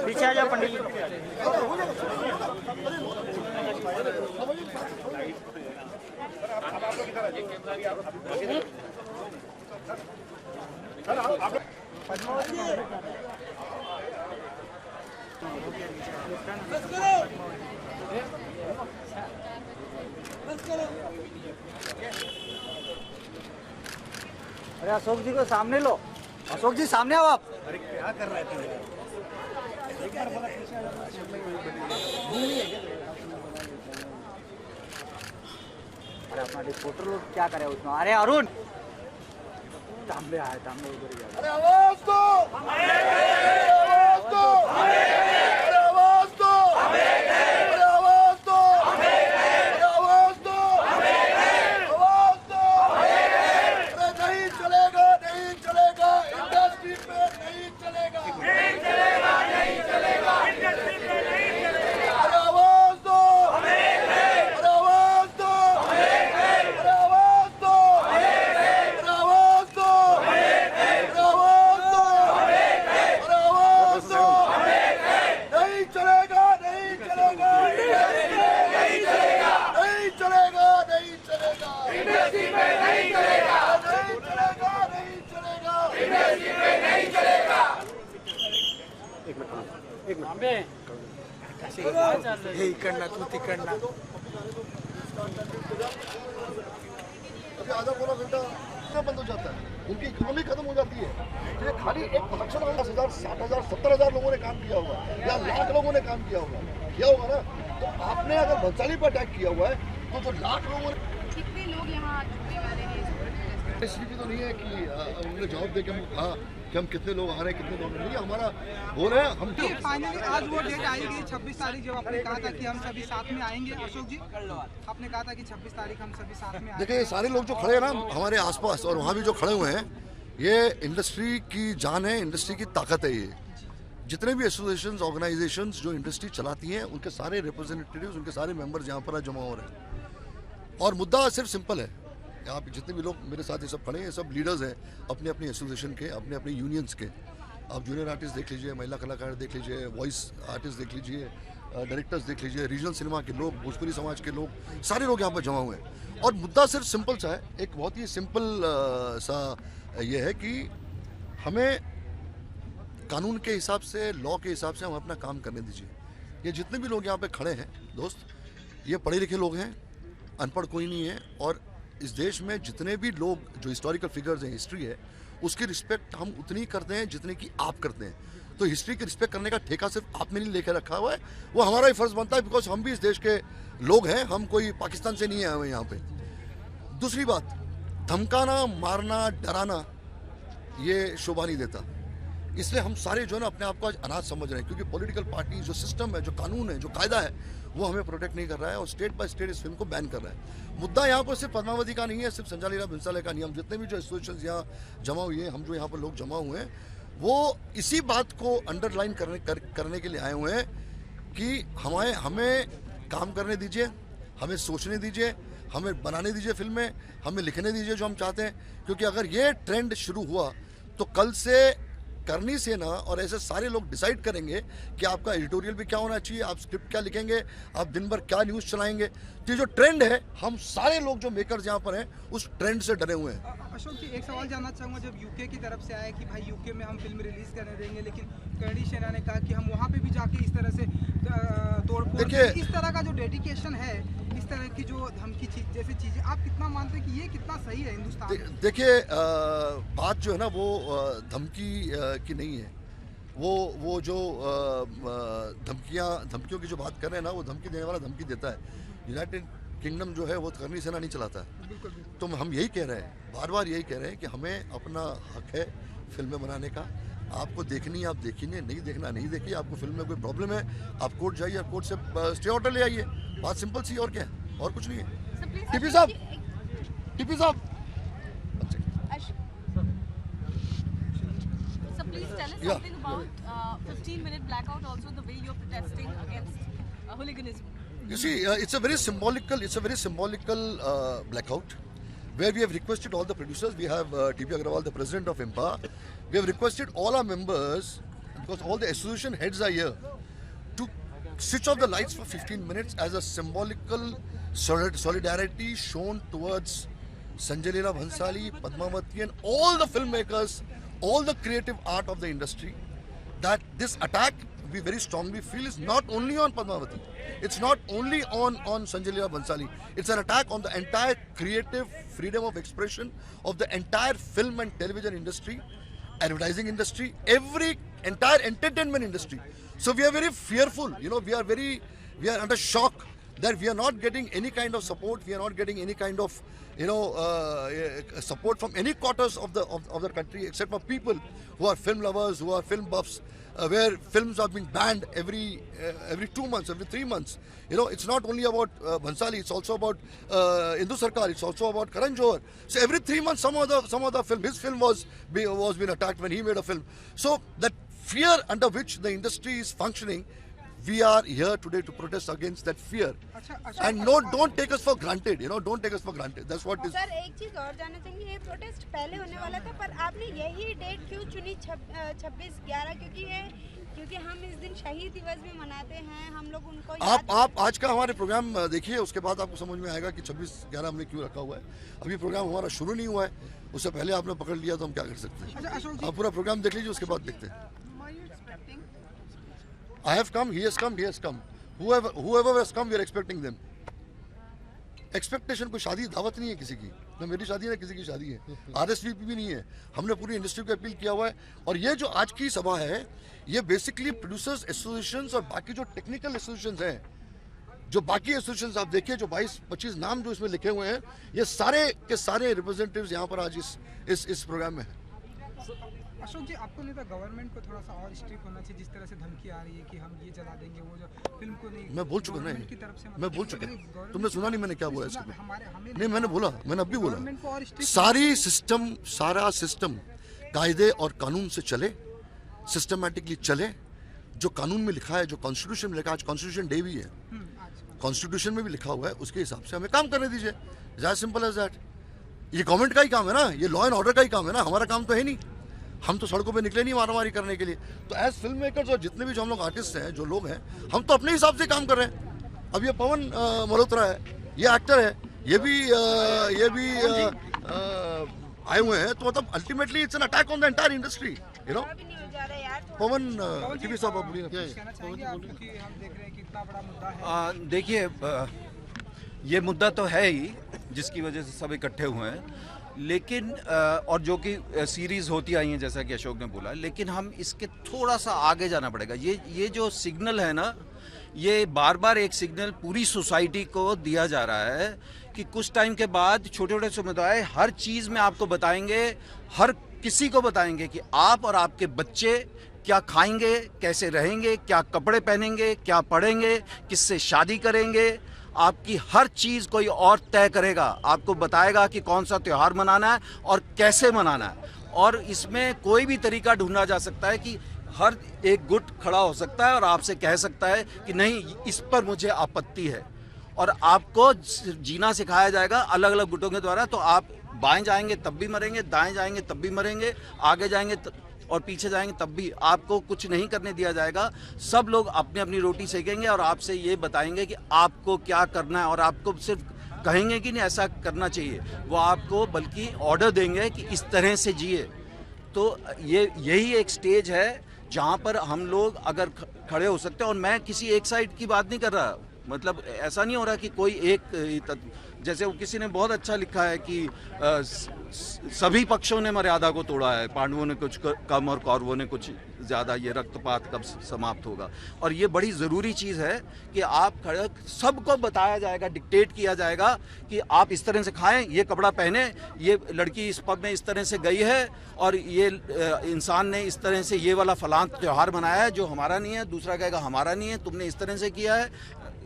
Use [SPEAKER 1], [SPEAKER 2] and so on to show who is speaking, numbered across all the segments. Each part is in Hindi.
[SPEAKER 1] पीछे आ जाओ पंडित जी। अरे अशोक जी को सामने लो। अशोक जी सामने आओ आप।
[SPEAKER 2] अरे क्या कर रहे थे?
[SPEAKER 1] अरे अपना रिपोर्टर लोग क्या करे उसमें। अरे अरुण सामने आया, सामने उधर ही।
[SPEAKER 2] अरे आवाज दो, आवाज दो, अरे आवाज दो, अरे आवाज दो, अरे आवाज दो, आवाज दो। अरे नहीं चलेगा, नहीं चलेगा, इंडस्ट्री पे नहीं चलेगा, नहीं चलेगा, नहीं चलेगा, इंडस्ट्री पे नहीं चलेगा। अरे आवाज दो, अरे आवाज दो, अरे आवाज दो, अरे आवाज दो, नहीं चलेगा, नहीं चलेगा, नहीं चलेगा, नहीं चलेगा, नहीं चलेगा, इंडस्ट्री पे नहीं चलेगा, नहीं चलेगा, नहीं चलेगा, इंडस्ट्री पे नहीं चलेगा।
[SPEAKER 1] एक मिनट हे इकडनं तू तिकडनं।
[SPEAKER 2] अभी आधा पौना घंटा बंद हो जाता है, उनकी इकोनॉमी खत्म हो जाती है। ये खाली एक प्रोडक्शन में 10,000, 60,000, 70,000 लोगों ने काम किया होगा या लाख लोगों ने काम किया होगा ना। तो आपने अगर वंशाली पर अटैक किया हुआ है तो जो लाख लोगों ने,
[SPEAKER 3] कितने लोग यहाँ छुट्टी वाले हैं?
[SPEAKER 2] इसलिए भी तो नहीं है कि उन्होंने जवाब दे के हमको कहा कि हम कितने लोग आ रहे हैं, कितने लोग नहीं। हमारा हो रहे हैं हम तो
[SPEAKER 4] फाइनली आज वो डेट आएगी 26 तारीख, जब आपने कहा था कि हम सभी साथ में आएंगे। अशोक जी आपने कहा था कि 26 तारीख हम सभी साथ में आएंगे।
[SPEAKER 2] देखिए ये सारे लोग जो खड़े हैं ना हमारे आसपास और वहाँ भी जो खड़े हुए हैं, ये इंडस्ट्री की जान है, इंडस्ट्री की ताकत है। ये जितने भी एसोसिएशंस, ऑर्गेनाइजेशंस जो इंडस्ट्री चलाती हैं, उनके सारे रिप्रेजेंटेटिव्स, उनके सारे मेंबर्स यहाँ पर जमा हो रहे हैं। और मुद्दा सिर्फ सिंपल है, यहाँ पे जितने भी लोग मेरे साथ ये सब खड़े हैं, सब लीडर्स हैं अपने अपने एसोसिएशन के, अपने अपने यूनियंस के। आप जूनियर आर्टिस्ट देख लीजिए, महिला कलाकार देख लीजिए, वॉइस आर्टिस्ट देख लीजिए, डायरेक्टर्स देख लीजिए, रीजनल सिनेमा के लोग, भोजपुरी समाज के लोग, सारे लोग यहाँ पर जमा हुए हैं। और मुद्दा सिर्फ सिंपल सा है, एक बहुत ही सिंपल सा ये है कि हमें कानून के हिसाब से, लॉ के हिसाब से हम अपना काम करने दीजिए। ये जितने भी लोग यहाँ पे खड़े हैं दोस्त, ये पढ़े लिखे लोग हैं, अनपढ़ कोई नहीं है। और इस देश में जितने भी लोग जो हिस्टोरिकल फिगर्स हैं, हिस्ट्री है, उसकी रिस्पेक्ट हम उतनी करते हैं जितने की आप करते हैं। तो हिस्ट्री की रिस्पेक्ट करने का ठेका सिर्फ आपने नहीं लेकर रखा हुआ है, वो हमारा ही फर्ज बनता है, बिकॉज हम भी इस देश के लोग हैं, हम कोई पाकिस्तान से नहीं आए हुए यहाँ पे। दूसरी बात, धमकाना, मारना, डराना ये शोभा नहीं देता। इसलिए हम सारे जो है ना अपने आप को आज अनाथ समझ रहे हैं, क्योंकि पॉलिटिकल पार्टी जो सिस्टम है, जो कानून है, जो कायदा है, वो हमें प्रोटेक्ट नहीं कर रहा है और स्टेट बाय स्टेट इस फिल्म को बैन कर रहा है। मुद्दा यहाँ पर सिर्फ पद्मावती का नहीं है, सिर्फ संजय लीला भंसाली का नहीं। हम जितने भी जो एसोसिएशन यहाँ जमा हुए हैं, हम जो यहाँ पर लोग जमा हुए हैं, वो इसी बात को अंडरलाइन करने के लिए आए हुए हैं कि हमें काम करने दीजिए, हमें सोचने दीजिए, हमें बनाने दीजिए फिल्में, हमें लिखने दीजिए जो हम चाहते हैं। क्योंकि अगर ये ट्रेंड शुरू हुआ तो कल से करनी से ना, और ऐसे सारे लोग डिसाइड करेंगे कि आपका एडिटोरियल भी क्या होना चाहिए, आप स्क्रिप्ट क्या लिखेंगे, आप दिन भर क्या न्यूज़ चलाएंगे। तो ये जो ट्रेंड है, हम सारे लोग जो मेकर्स यहाँ पर हैं उस ट्रेंड से डरे हुए हैं।
[SPEAKER 4] अशोक जी एक सवाल जानना चाहूँगा, जब यूके की तरफ से आया कि भाई यूके में हम फिल्म रिलीज करने देंगे, लेकिन कड़ी सेना ने कहा कि हम वहाँ पे भी जाके इस तरह से तोड़फोड़, इस तरह का जो डेडिकेशन है, इस तरह की जो धमकी जैसी चीज़ें, आप कितना मानते हैं कि ये कितना सही है हिंदुस्तान में?
[SPEAKER 2] देखिए बात जो है ना वो धमकी की नहीं है, वो जो धमकियों की जो बात कर रहे हैं ना, वो धमकी देने वाला धमकी देता है। यूनाइटेड किंगडम जो है वो करनी सेना नहीं चलाता है। तो हम यही कह रहे हैं, बार बार यही कह रहे हैं कि हमें अपना हक है फिल्में बनाने का। आपको देखनी है आप देखिए, नहीं देखना नहीं देखिए। आपको फिल्म में कोई प्रॉब्लम है, आप कोर्ट जाइए, कोर्ट से स्टे ऑर्डर ले आइए। बात सिंपल सी और क्या है। और कुछ नहीं है।
[SPEAKER 3] So please,
[SPEAKER 2] टीपी साहब, टीपी साहब,
[SPEAKER 3] So please tell us
[SPEAKER 2] Yeah.
[SPEAKER 3] something about 15-minute blackout. Also, the way you're protesting against hooliganism.
[SPEAKER 2] you see, it's a very symbolical blackout, where we have requested all the producers. We have TP Agrawal, the president of IMPA. We have requested all our members, because all the association heads are here, to switch off the lights for 15 minutes as a symbolical solidarity shown towards Sanjay Leela Bhansali, Padmavati, and all the filmmakers, all the creative art of the industry. That this attack, we very strongly feel, is not only on Padmavati. It's not only on Sanjay Leela Bhansali. It's an attack on the entire creative freedom of expression of the entire film and television industry, advertising industry, entire entertainment industry. So we are very fearful. You know, we are under shock that we are not getting any kind of support. We are not getting any kind of support from any quarters of the country, except for people who are film lovers, who are film buffs, where films are being banned every 2 months, every 3 months. You know, it's not only about Bhansali, it's also about Indu Sarkar, it's also about Karan Johar. So every 3 months, some other film, his film was being attacked when he made a film. So that fear under which the industry is functioning, we are here today to protest against that fear. And no, don't take us for granted. You know, don't take us for granted. That's what is.
[SPEAKER 5] Sir एक चीज और जानना चाहेंगे, ये प्रोटेस्ट पहले होने वाला था, पर आपने यही डेट क्यों चुनी 26/11? क्योंकि हम इस दिन शहीद दिवस भी मनाते हैं, हम लोग उनको
[SPEAKER 2] आप आज का हमारे प्रोग्राम देखिए, उसके बाद आपको समझ में आएगा कि 26/11 हमने क्यों रखा हुआ है। अभी प्रोग्राम हमारा शुरू नहीं हुआ है, उससे पहले आपने पकड़ लिया तो हम क्या कर सकते हैं। आप पूरा प्रोग्राम देख लीजिए, उसके बाद देखते हैं। I have come, he has come, he has come. Whoever has come, we are expecting them. Expectation कोई शादी दावत नहीं है किसी की, न मेरी शादी है न किसी की शादी है, RSVP भी नहीं है। हमने पूरी इंडस्ट्री को अपील किया हुआ है। और ये जो आज की सभा है, ये बेसिकली प्रोड्यूसर्स एसोसिएशंस और बाकी जो टेक्निकल एसोसिएशंस हैं, जो बाकी एसोसिएशंस आप देखिए, जो 22-25 नाम जो इसमें लिखे हुए हैं, ये सारे के सारे रिप्रेजेंटेटिव्स यहाँ पर आज इस प्रोग्राम में हैं।
[SPEAKER 4] अशोक जी, आपको नहीं था गवर्नमेंट को थोड़ा सा और स्ट्रिक्ट होना चाहिए? जिस तरह से धमकी आ रही है कि हम ये जला देंगे, वो जो फिल्म को नहीं,
[SPEAKER 2] मैं बोल चुका नहीं,
[SPEAKER 4] की तरफ से
[SPEAKER 2] मैं बोल चुका। तुमने सुना नहीं मैंने क्या बोला इसके लिए? नहीं, मैंने बोला, मैंने अब भी बोला, सारा सिस्टम कायदे और कानून से चले, सिस्टमैटिकली चले। जो कानून में लिखा है, जो कॉन्स्टिट्यूशन में लिखा है, आज कॉन्स्टिट्यूशन डे भी है, कॉन्स्टिट्यूशन में भी लिखा हुआ है, उसके हिसाब से हमें काम करने दीजिए। As simple as that. ये गवर्नमेंट का ही काम है ना, ये लॉ एंड ऑर्डर का ही काम है ना, हमारा काम तो है नहीं। हम तो सड़कों पे निकले नहीं मारामारी करने के लिए। तो एज फिल्म मेकर्स और जितने भी जो हम लोग आर्टिस्ट हैं, जो लोग हैं, हम तो अपने हिसाब से काम कर रहे हैं। अब ये पवन मल्होत्रा है, ये एक्टर है, ये भी आए हुए हैं, तो मतलब ultimately it's an attack on the entire industry, you know. Pawan TV साहब, आप बोलिए।
[SPEAKER 6] देखिए, ये मुद्दा तो है ही जिसकी वजह से सब इकट्ठे हुए हैं, लेकिन और जो कि सीरीज़ होती आई हैं जैसा कि अशोक ने बोला, लेकिन हम इसके थोड़ा सा आगे जाना पड़ेगा। ये जो सिग्नल है ना, ये बार बार एक सिग्नल पूरी सोसाइटी को दिया जा रहा है कि कुछ टाइम के बाद छोटे छोटे समुदाय हर चीज़ में आपको बताएंगे, हर किसी को बताएंगे कि आप और आपके बच्चे क्या खाएंगे, कैसे रहेंगे, क्या कपड़े पहनेंगे, क्या पढ़ेंगे, किससे शादी करेंगे। आपकी हर चीज़ कोई और तय करेगा, आपको बताएगा कि कौन सा त्यौहार मनाना है और कैसे मनाना है। और इसमें कोई भी तरीका ढूंढा जा सकता है कि हर एक गुट खड़ा हो सकता है और आपसे कह सकता है कि नहीं, इस पर मुझे आपत्ति है, और आपको जीना सिखाया जाएगा अलग अलग गुटों के द्वारा। तो आप बाएं जाएंगे तब भी मरेंगे, दाएं जाएंगे तब भी मरेंगे, आगे जाएंगे और पीछे जाएंगे तब भी। आपको कुछ नहीं करने दिया जाएगा। सब लोग अपनी अपनी रोटी सेकेंगे और आपसे ये बताएंगे कि आपको क्या करना है, और आपको सिर्फ कहेंगे कि नहीं ऐसा करना चाहिए, वो आपको बल्कि ऑर्डर देंगे कि इस तरह से जिए। तो यही एक स्टेज है जहाँ पर हम लोग अगर खड़े हो सकते हैं। और मैं किसी एक साइड की बात नहीं कर रहा, मतलब ऐसा नहीं हो रहा कि कोई एक, जैसे वो किसी ने बहुत अच्छा लिखा है कि सभी पक्षों ने मर्यादा को तोड़ा है, पांडवों ने कुछ कम और कौरवों ने कुछ ज़्यादा, ये रक्तपात कब समाप्त होगा। और ये बड़ी ज़रूरी चीज़ है कि आप खड़े, सबको बताया जाएगा, डिक्टेट किया जाएगा कि आप इस तरह से खाएं, ये कपड़ा पहने, ये लड़की इस पब में इस तरह से गई है, और ये इंसान ने इस तरह से ये वाला फलां त्यौहार मनाया है जो हमारा नहीं है, दूसरा कहेगा हमारा नहीं है, तुमने इस तरह से किया है।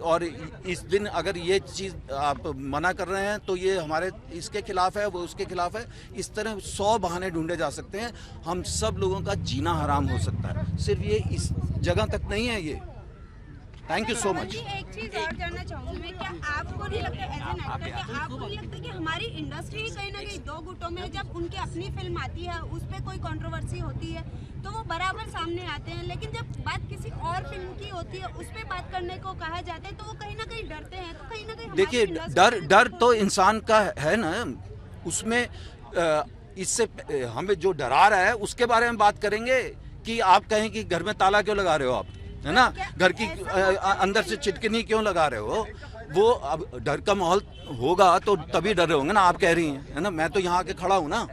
[SPEAKER 6] और इस दिन अगर ये चीज़ आप मना कर रहे हैं तो ये हमारे इसके खिलाफ है, वो उसके खिलाफ है। इस तरह 100 बहाने ढूंढे जा सकते हैं। हम सब लोगों का जीना हराम हो सकता है, सिर्फ ये इस जगह तक नहीं है ये। Thank you so much.
[SPEAKER 5] एक चीज और जानना चाहूंगी मैं, क्या आपको नहीं लगता एज एन एक्टर, क्या आपको नहीं लगता कि हमारी इंडस्ट्री ही कहीं ना कहीं दो गुटों में, जब उनकी अपनी फिल्म आती है उस पर कोई कंट्रोवर्सी होती है तो वो बराबर सामने आते हैं, लेकिन जब बात किसी और फिल्म की होती है उस पर बात करने को कहा जाता है तो वो कहीं ना कहीं डरते हैं। तो कहीं ना कहीं
[SPEAKER 6] देखिए, डर तो इंसान का है ना, उसमें इससे हमें जो डरा रहा है उसके बारे में बात करेंगे कि आप कहें कि घर में ताला क्यों लगा रहे हो आप, है ना, घर की अंदर से चिटकनी क्यों लगा रहे हो। वो अब डर का माहौल होगा तो तभी डर रहे होंगे ना, आप कह रही हैं, है ना। मैं तो यहाँ आके खड़ा हूँ ना,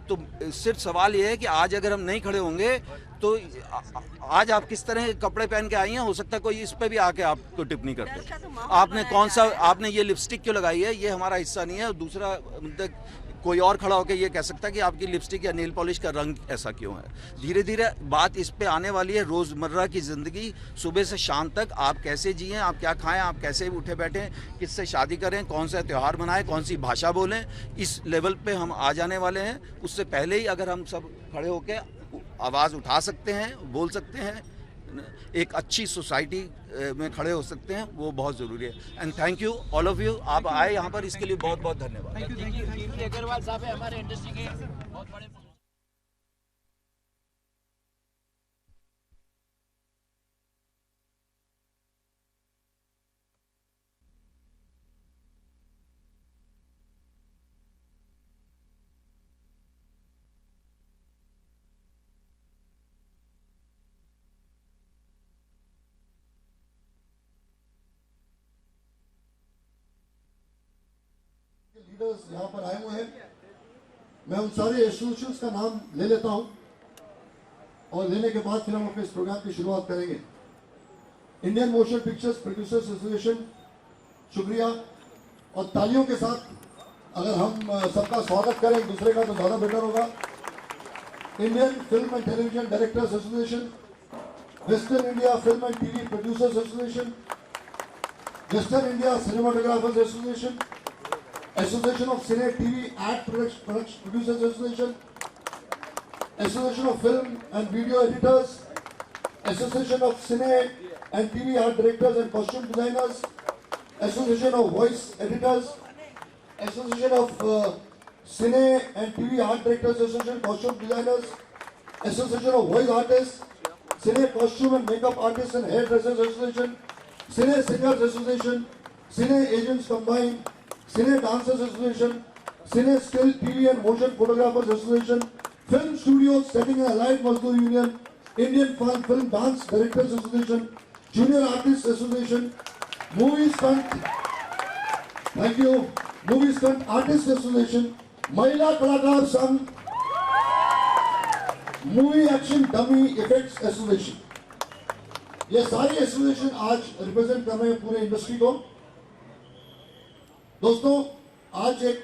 [SPEAKER 6] तो सिर्फ सवाल ये है कि आज अगर हम नहीं खड़े होंगे तो आज आप किस तरह के कपड़े पहन के आई हैं, हो सकता है कोई इस पे भी आके आपको टिप्पणी कर दे। आपने कौन सा, आपने ये लिपस्टिक क्यों लगाई है, ये हमारा हिस्सा नहीं है। और दूसरा कोई और खड़ा होकर ये कह सकता है कि आपकी लिपस्टिक या नेल पॉलिश का रंग ऐसा क्यों है। धीरे धीरे बात इस पे आने वाली है। रोज़मर्रा की ज़िंदगी सुबह से शाम तक आप कैसे जिएं, आप क्या खाएं, आप कैसे उठे बैठें, किससे शादी करें, कौन सा त्यौहार मनाएं, कौन सी भाषा बोलें, इस लेवल पे हम आ जाने वाले हैं। उससे पहले ही अगर हम सब खड़े होकर आवाज़ उठा सकते हैं, बोल सकते हैं, एक अच्छी सोसाइटी में खड़े हो सकते हैं, वो बहुत ज़रूरी है। And thank you all of you, आप आए यहाँ पर, इसके लिए बहुत बहुत धन्यवाद।
[SPEAKER 7] अग्रवाल साहब है हमारे इंडस्ट्री के बहुत बड़े।
[SPEAKER 2] लीडर्स यहाँ पर आए हुए हैं, मैं उन सारे एसोसिएशंस का नाम ले लेता हूँ और लेने के बाद फिर हम अपने इस प्रोग्राम की शुरुआत करेंगे। Indian motion pictures producers association, शुक्रिया। और तालियों के साथ अगर हम सबका स्वागत करें एक दूसरे का तो ज़्यादा बेटर होगा। Indian film and television directors association, western India film and TV producers association, western India cinematographers association, Association of Cine TV Ad Producers Association, Association of Film and Video Editors, Association of Cine and TV Art Directors and Costume Designers, Association of Voice Editors, Association of Cine and TV Art Directors Association, Costume Designers, Association of Voice Artists, Cine Costume and Makeup Artists and Hairdressers Association, Cine Singers Association, Cine Agents Combined, Cine Dancers Association, Cine Still TV and Motion Photographers Association, Film Studios Setting and Allied Mazdoor Union, Indian Film Dance Directors Association, Junior Artists Association, Movie Stunt, thank you, Movie Stunt Artists Association, Mahila Kalakar Sangh, Movie Action Dummy Effects Association. ये सारी एसोसिएशन आज रिप्रेजेंट कर रहे हैं पूरे इंडस्ट्री को। दोस्तों, आज एक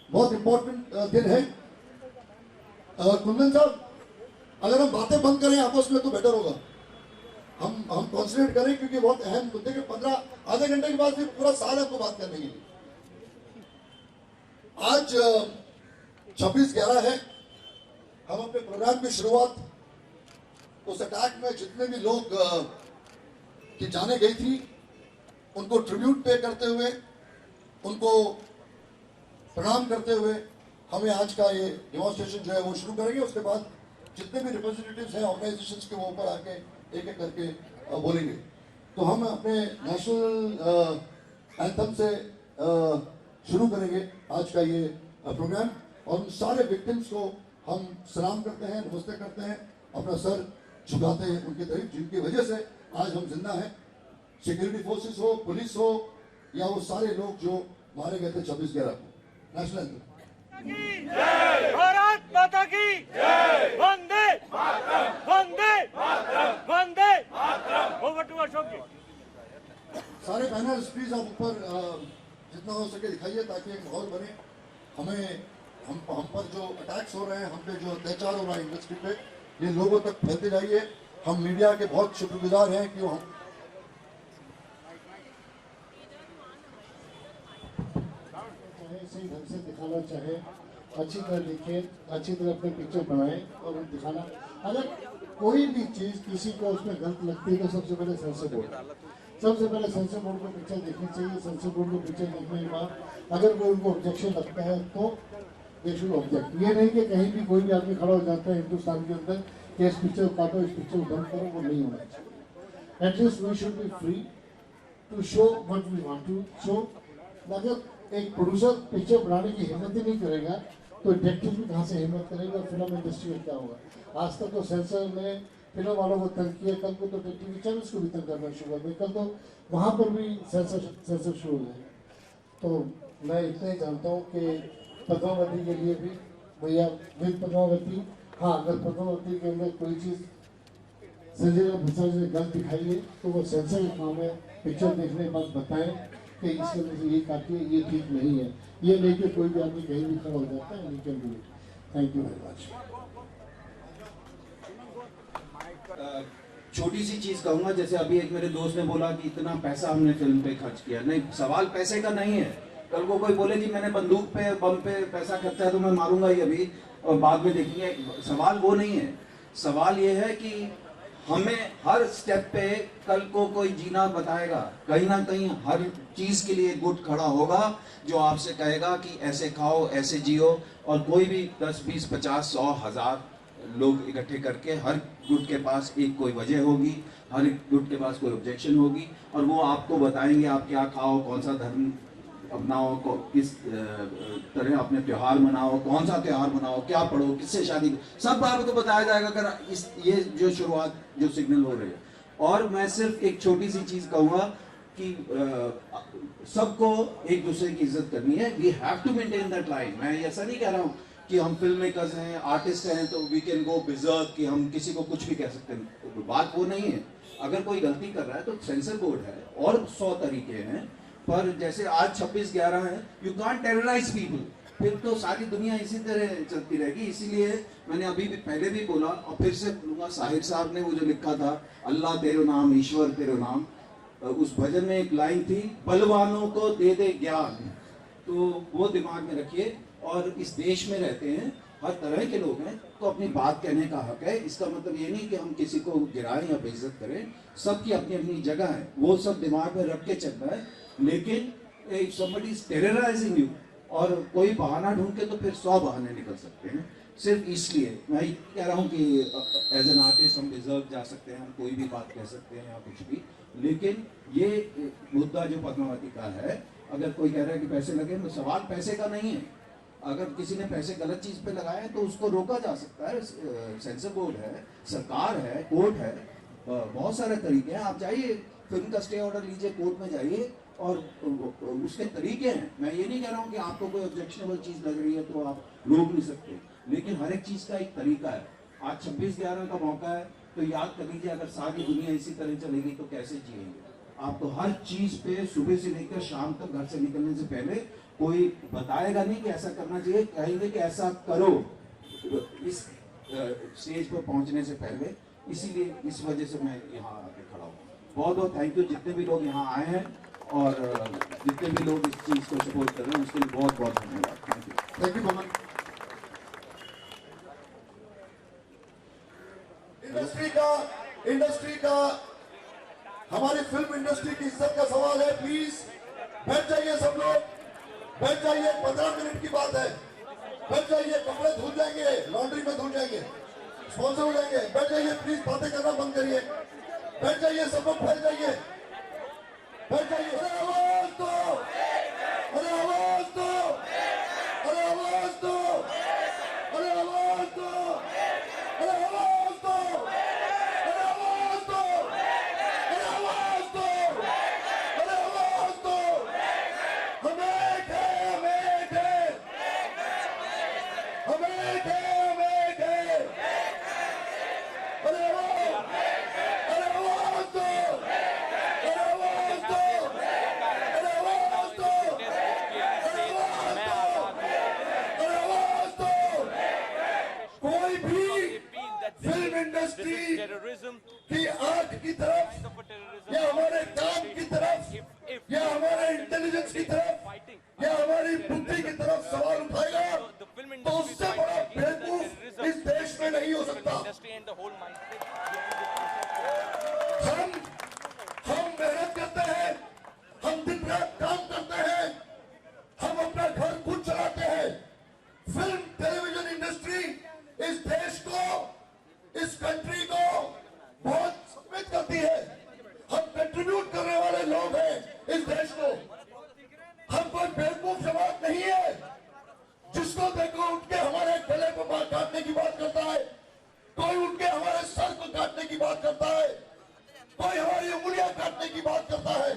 [SPEAKER 2] बहुत इंपॉर्टेंट दिन है। कुंदन साहब, अगर हम बातें बंद करें आपस में तो बेटर होगा। हम कॉन्सेंट्रेट करें क्योंकि बहुत अहम मुद्दे के 15 आधे घंटे के बाद फिर पूरा साल आपको बात करने के लिए। आज 26/11 है। हम अपने प्रोग्राम की शुरुआत उस अटैक में जितने भी लोग की जाने गई थी उनको ट्रिब्यूट पे करते हुए, उनको प्रणाम करते हुए हमें आज का ये डेमोन्स्ट्रेशन जो है वो शुरू करेंगे। उसके बाद जितने भी रिप्रेजेंटेटिव्स हैं ऑर्गेनाइजेशंस के वो ऊपर आके एक एक करके बोलेंगे। तो हम अपने नेशनल एंथम से शुरू करेंगे आज का ये प्रोग्राम और उन सारे विक्टिम्स को हम सलाम करते हैं, नमस्ते करते हैं, अपना सर झुकाते हैं उनकी तरफ जिनकी वजह से आज हम जिंदा हैं। सिक्योरिटी फोर्सेस हो, पुलिस हो या वो सारे लोग जो मारे गए थे 26/11 को। National anthem.
[SPEAKER 8] भारत माता की जय। वंदे मातरम, वंदे मातरम, वंदे मातरम। ओवर टू अशोक जी।
[SPEAKER 2] सारे बैनर्स प्लीज आप ऊपर जितना हो सके दिखाइए ताकि एक माहौल बने। हम पर जो अटैक्स हो रहे हैं, हम पे जो अत्याचार हो रहा है इंडस्ट्री पे, ये लोगों तक फैलते जाइए। हम मीडिया के बहुत शुक्रगुजार हैं कि
[SPEAKER 9] चाहें, सही ढंग से दिखाना चाहें, अच्छी तरह लिखें, अच्छी तरह अपने पिक्चर बनाएं और दिखाना। अगर कोई भी चीज़ किसी को उसमें गलत लगती है तो सबसे पहले सेंसर बोर्ड को पिक्चर देखनी चाहिए। सेंसर बोर्ड को पिक्चर देखने के बाद अगर कोई उनको ऑब्जेक्शन लगता है तो दे शुड ऑब्जेक्ट। ये नहीं कि कहीं भी कोई भी आदमी खड़ा हो जाता है हिंदुस्तान के अंदर कि इस पिक्चर को काटो, इस पिक्चर को बंद करो, वो नहीं होना चाहिए। At least we should be free to show what we want to show. अगर एक प्रोड्यूसर पिक्चर बनाने की हिम्मत ही नहीं करेगा तो डायरेक्टर भी कहाँ से हिम्मत करेगा, फिल्म इंडस्ट्री में क्या होगा। आज तक तो सेंसर ने फिल्म वालों को तंग किया, कल को तो टीवी चैनल्स को भी तंग करना शुरू कर दिया, कल तो वहाँ पर भी सेंसर शुरू हो गए। तो मैं इतना ही जानता हूँ कि पद्मावती के लिए भी भैया विद पद्मावती, हाँ अगर पद्मावती के अंदर कोई चीज़ संजय भंसाली ने गलत दिखाई है तो वो सेंसर का काम है, पिक्चर देखने के बाद बताएं कि इसके अंदर से ये काटिए, ये ठीक नहीं है। ये नहीं कि कोई भी आदमी कहीं भी खड़ा हो जाता है। Thank you very much.
[SPEAKER 6] छोटी सी चीज कहूंगा, जैसे अभी एक मेरे दोस्त ने बोला कि इतना पैसा हमने फिल्म पे खर्च किया। नहीं, सवाल पैसे का नहीं है। कल को कोई बोले जी मैंने बंदूक पे बम पे पैसा खर्चा है तो मैं मारूंगा ही अभी और बाद में देखेंगे, सवाल वो नहीं है। सवाल ये है कि हमें हर स्टेप पे कल को कोई जीना बताएगा, कहीं ना कहीं हर चीज के लिए गुट खड़ा होगा जो आपसे कहेगा कि ऐसे खाओ, ऐसे जियो। और कोई भी 10, 20, 50, 100, 1000 लोग इकट्ठे करके हर गुट के पास एक कोई वजह होगी, हर एक गुट के पास कोई ऑब्जेक्शन होगी और वो आपको बताएंगे आप क्या खाओ, कौन सा धर्म अपनाओ, किस तरह अपने त्योहार मनाओ, कौन सा त्योहार मनाओ, क्या पढ़ो, किससे शादी, सब आपको बताया जाएगा। अगर इस ये जो शुरुआत जो सिग्नल हो रही है। और मैं सिर्फ एक छोटी सी चीज कहूँगा कि सबको एक दूसरे की इज्जत करनी है। We have to maintain that line. मैं ऐसा नहीं कह रहा हूँ कि हम फिल्म मेकर्स हैं, आर्टिस्ट हैं तो वी कैन गो बिजर्क कि हम किसी को कुछ भी कह सकते हैं। बात वो नहीं है। अगर कोई गलती कर रहा है तो सेंसर बोर्ड है और 100 तरीके हैं, पर जैसे आज 26/11 है, यू कांट टेरराइज पीपल, फिर तो सारी दुनिया इसी तरह चलती रहेगी। इसीलिए मैंने अभी भी पहले भी बोला और फिर से बोलूंगा, साहिर साहब ने वो जो लिखा था अल्लाह तेरो नाम, ईश्वर तेरो नाम, उस भजन में एक लाइन थी, बलवानों को दे दे ज्ञान। तो वो दिमाग में रखिए। और इस देश में रहते हैं, हर तरह के लोग हैं, तो अपनी बात कहने का हक है। इसका मतलब ये नहीं कि हम किसी को गिराएं या बेइज्जत करें, सबकी अपनी अपनी जगह है, वो सब दिमाग में रख के चलना है। लेकिन if somebody is terrorising you और कोई बहाना ढूंढ के, तो फिर 100 बहाने निकल सकते हैं। सिर्फ इसलिए मैं कह रहा हूँ कि एज एन आर्टिस्ट हम डिजर्व जा सकते हैं, हम कोई भी बात कह सकते हैं या कुछ भी। लेकिन ये मुद्दा जो पद्मावती का है, अगर कोई कह रहा है कि पैसे लगे, तो सवाल पैसे का नहीं है। अगर किसी ने पैसे गलत चीज पे लगाए तो उसको रोका जा सकता है। सेंसर बोर्ड है, सरकार है, कोर्ट है, बहुत सारे तरीके हैं। आप जाइए, फिल्म का स्टे ऑर्डर लीजिए, कोर्ट में जाइए और उसके तरीके हैं। मैं ये नहीं कह रहा हूँ कि आपको कोई ऑब्जेक्शनेबल चीज लग रही है तो आप रोक नहीं सकते, लेकिन हर एक चीज का एक तरीका है। आज 26/11 का मौका है, तो याद कर लीजिए, अगर सारी दुनिया इसी तरह चलेगी तो कैसे जिएंगे। आपको हर चीज पे सुबह से लेकर शाम तक घर से निकलने से पहले कोई बताएगा नहीं कि ऐसा करना चाहिए, कहेंगे कि ऐसा करो इस स्टेज पर पहुंचने से पहले। इसीलिए इस वजह से मैं यहाँ आके खड़ा हूँ। बहुत बहुत थैंक यू जितने भी लोग यहाँ आए हैं और जितने भी लोग इस चीज को सपोर्ट कर रहे हैं, उसके लिए बहुत बहुत धन्यवाद। Thank you.
[SPEAKER 2] थैंक यू भवन। इंडस्ट्री का हमारी फिल्म इंडस्ट्री की इज्जत का सवाल है। प्लीज बैठ जाइए, सब लोग बैठ जाइए। 15 मिनट की बात है, बैठ जाइए। कपड़े धुल जाएंगे, लॉन्ड्री में धुल जाएंगे, स्पॉन्सर हो जाएंगे। बैठ जाइए प्लीज, बातें करना बंद करिए। बैठ जाइए, सब लोग बैठ जाइए, बैठ जाइए। अरे आवाज दो, अरे आवाज दो, अरे आवाज दो, अरे आवाज दो, अरे आवाज दो, अरे आवाज दो, अरे आवाज दो, अरे आवाज दो। हमें थे, हमें थे, हमें थे, हमें थे। अरे आवाज, अरे आवाज दो, अरे आवाज दो, अरे आवाज दो, अरे आवाज दो, अरे आवाज दो। कोई भी फिल्म इंडस्ट्री की आर्ट की तरफ या हमारे काम की तरफ या हमारे इंटेलिजेंस की तरफ या हमारी बुद्धि की की बात करता है, कोई हमारी उंगलियां काटने की बात करता है,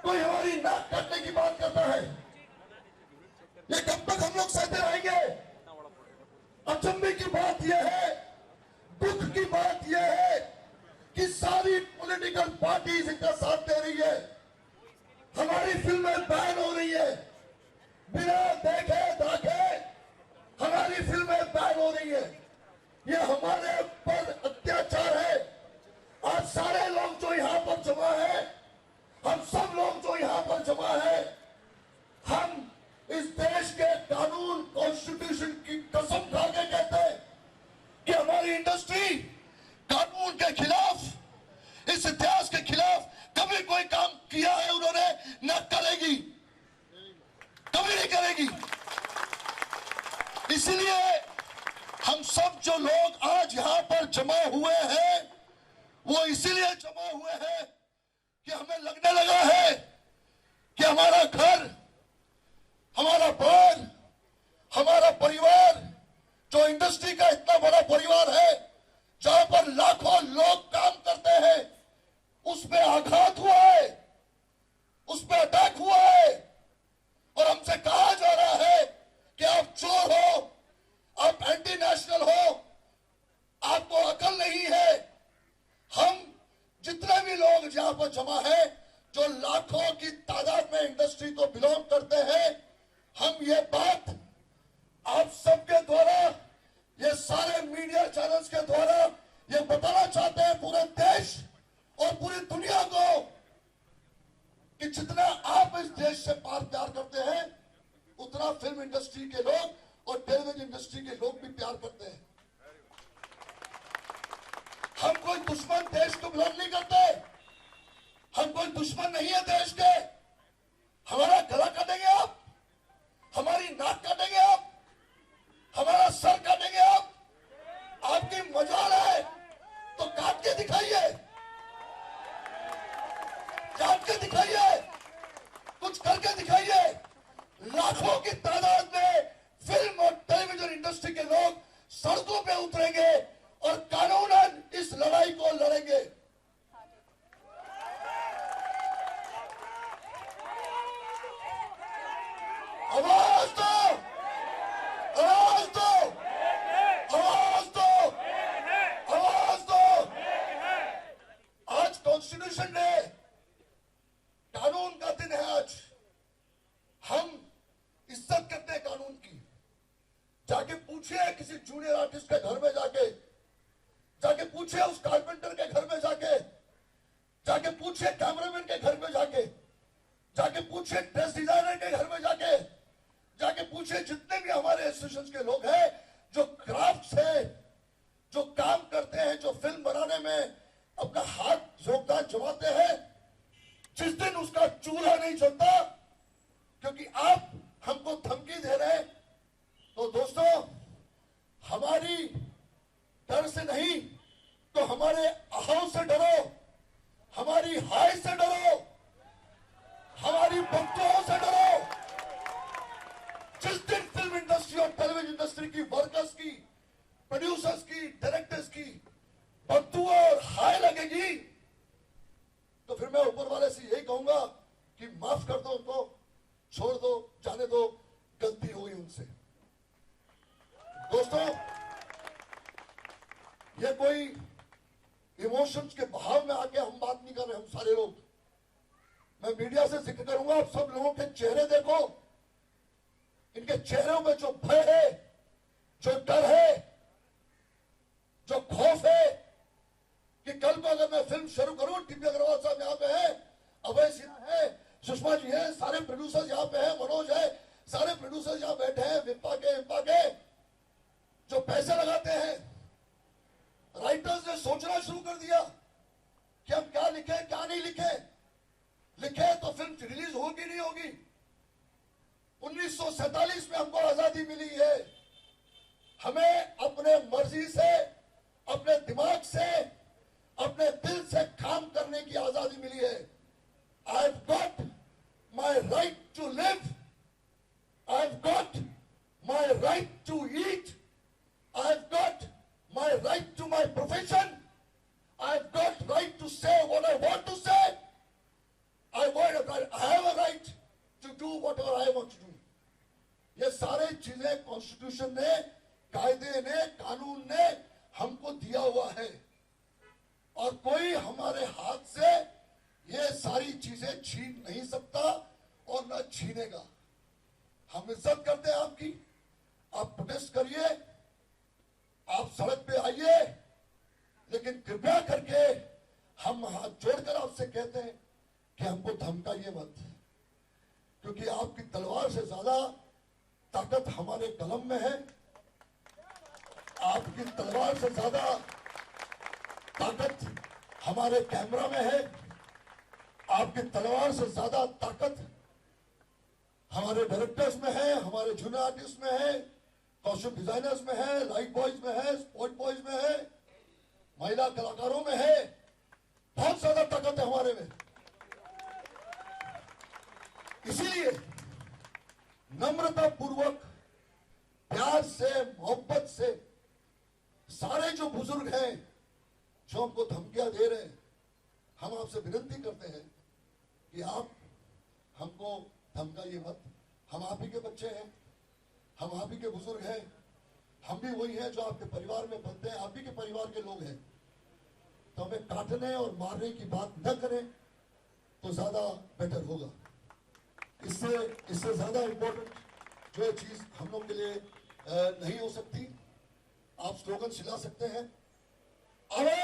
[SPEAKER 2] कोई हमारी नाक काटने की बात करता है। ये कब तक हम लोग सहते रहेंगे? अचंभे की बात यह है, दुख की बात यह है कि सारी पॉलिटिकल पार्टीज इनका साथ दे रही है। हमारी फिल्में बैन हो रही है, बिना देखे दाखे हमारी फिल्में बैन हो रही है। ये हमारे पर अत्याचार है। आज सारे लोग जो यहाँ पर जमा है, हम सब लोग जो यहाँ पर जमा है, हम इस देश के कानून कॉन्स्टिट्यूशन की कसम खा के कहते हैं कि हमारी इंडस्ट्री कानून के खिलाफ, इस इतिहास के खिलाफ कभी कोई काम किया है उन्होंने, न करेगी, कभी नहीं करेगी। इसलिए हम सब जो लोग आज यहाँ पर जमा हुए हैं, वो इसीलिए जमा हुए हैं कि हमें लगने लगा है कि हमारा घर, हमारा बार, हमारा परिवार, जो इंडस्ट्री का इतना बड़ा परिवार है, जहां पर लाखों लोग काम करते हैं, उस पे आघात हुआ है, उस पे अटैक हुआ है। और हमसे कहा जा रहा है कि आप चोर हो, आप एंटी नेशनल हो, आपको अकल नहीं है। हम जितने भी लोग यहां पर जमा है, जो लाखों की तादाद में इंडस्ट्री को बिलोंग करते हैं, हम ये बात आप सबके द्वारा, ये सारे मीडिया चैनल्स के द्वारा ये बताना चाहते हैं पूरे देश और पूरी दुनिया को कि जितना आप इस देश से प्यार करते हैं, उतना फिल्म इंडस्ट्री के लोग और टेलीविजन इंडस्ट्री के लोग भी प्यार करते हैं। हम कोई दुश्मन देश को बिलोंग नहीं करते, हम कोई दुश्मन नहीं है देश के। हमारा गला काटेंगे आप, हमारी नाक काटेंगे आप, हमारा सर काटेंगे आप, आपकी मजाल है तो काट के दिखाइए, काट के दिखाइए, कुछ करके दिखाइए। लाखों की तादाद में फिल्म और टेलीविजन इंडस्ट्री के लोग सड़कों पे उतरेंगे और कानूनन इस लड़ाई को लड़ेंगे। आवाज दो, आवाज दो, आवाज दो, आवाज दो। आज कॉन्स्टिट्यूशन डे, कानून का दिन है। आज हम इज्जत करते हैं कानून की। जाके पूछिए किसी जूनियर आर्टिस्ट के घर में, जाके पूछिए उस कारपेंटर के घर में, जाके पूछिए कैमरामैन के घर में, जाके पूछिए ड्रेस डिजाइनर के घर में, जाके पूछिए जितने भी हमारे एसोसिएशन के लोग हैं जो क्राफ्ट से जो काम करते हैं, जो फिल्म बनाने में अपना हाथ योगदान जमाते हैं। जिस दिन उसका चूल्हा नहीं जलता क्योंकि आप हमको धमकी दे रहे हैं, तो दोस्तों हमारी डर से नहीं तो हमारे अहम से डरो, हमारी हाय से डरो, हमारी बंदूकों से डरो। जिस दिन फिल्म इंडस्ट्री और टेलीविजन इंडस्ट्री की वर्कर्स की, प्रोड्यूसर्स की, डायरेक्टर्स की बंदूक और हाय लगेगी, तो फिर मैं ऊपर वाले से यही कहूंगा कि माफ कर दो उनको, छोड़ दो, जाने दो, गलती हुई उनसे। दोस्तों, ये कोई इमोशंस के बहाव में आके हम बात नहीं कर रहे। हम सारे लोग, मैं मीडिया से जिक्र करूंगा, आप सब लोगों के चेहरे देखो, इनके चेहरों में जो भय है, जो डर है, जो खौफ है कि कल को अगर मैं फिल्म शुरू करूं, टीपी अग्रवाल साहब यहाँ पे है, अभय सिन्हा है, सुषमा जी है, सारे प्रोड्यूसर्स यहाँ पे हैं, मनोज है, सारे प्रोड्यूसर्स यहाँ बैठे हैं, विपा के जो पैसे लगाते हैं। राइटर्स ने सोचना शुरू कर दिया कि हम क्या लिखे, क्या नहीं लिखे। लिखे तो फिल्म रिलीज होगी नहीं होगी। 1947 में हमको आजादी मिली है। हमें अपने मर्जी से, अपने दिमाग से, अपने दिल से काम करने की आजादी मिली है। I've got my right to live. I've got my right to eat. I've got my right to my profession. छीनेगा। हम इज्जत करते हैं आपकी, आप प्रोटेस्ट करिए, आप सड़क पे आइए, लेकिन कृपया करके हम हाथ जोड़कर आपसे कहते हैं कि हमको धमकाइए मत, क्योंकि आपकी तलवार से ज्यादा ताकत हमारे कलम में है। आपकी तलवार से ज्यादा ताकत हमारे कैमरा में है। आपकी तलवार से ज्यादा ताकत हमारे डायरेक्टर्स में है, हमारे जूनियर आर्टिस्ट में है, कॉस्ट्यूम डिजाइनर्स में है, लाइट बॉयज में है, स्पॉट बॉयज में है, महिला कलाकारों में है। बहुत ज्यादा ताकत है हमारे में। इसीलिए नम्रता पूर्वक, प्यार से, मोहब्बत से सारे जो बुजुर्ग हैं जो हमको धमकियां दे रहे हैं, हम आपसे विनती करते हैं कि आप हमको धमकाइए मत। हम आप ही के बच्चे हैं, हम आप ही के बुजुर्ग हैं, हम भी वही हैं जो आपके परिवार में बनते हैं, आप ही के परिवार के लोग हैं। तो हमें काटने और मारने की बात न करें तो ज्यादा बेटर होगा। इससे ज्यादा इंपॉर्टेंट जो चीज हम लोग के लिए नहीं हो सकती। आप स्लोगन चिल्ला सकते हैं, अरे